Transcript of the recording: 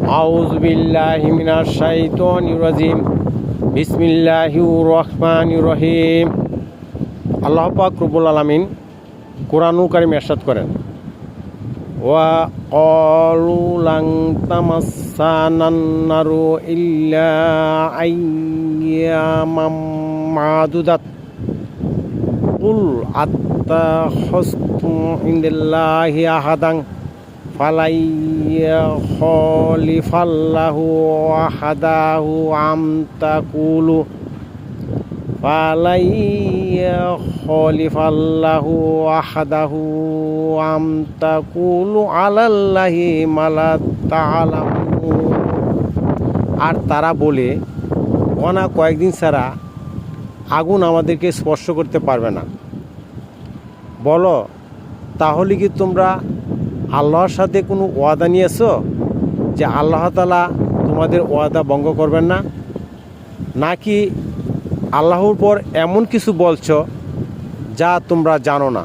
আউযু বিল্লাহি মিনাশ শাইতানির রাজিম। বিসমিল্লাহির রহমানির রহিম। আল্লাহ পাক রব্বুল আলামিন কোরআনুল কারীম ইরশাদ করেন, ওয়া ক্বালু লান তামাসসানান নারু ইল্লা আইয়ামাম মাদুদাত কুল আত্তাখাযতুম ইনদাল্লাহি আহাদান ফালাইয়াখলিফাল্লাহু আহাদাহু আম তাকুলু আলাল্লাহি মালা তা'লামুন। আর তারা বলে, অনা কয়েকদিন ছাড়া আগুন আমাদেরকে স্পর্শ করতে পারবে না। বলো, তাহলে কি তোমরা আল্লাহর সাথে কোনো ওয়াদা নিয়েছো যে আল্লাহ তাআলা তোমাদের ওয়াদা ভঙ্গ করবেন না? নাকি আল্লাহর পর এমন কিছু বলছো যা তোমরা জানো না?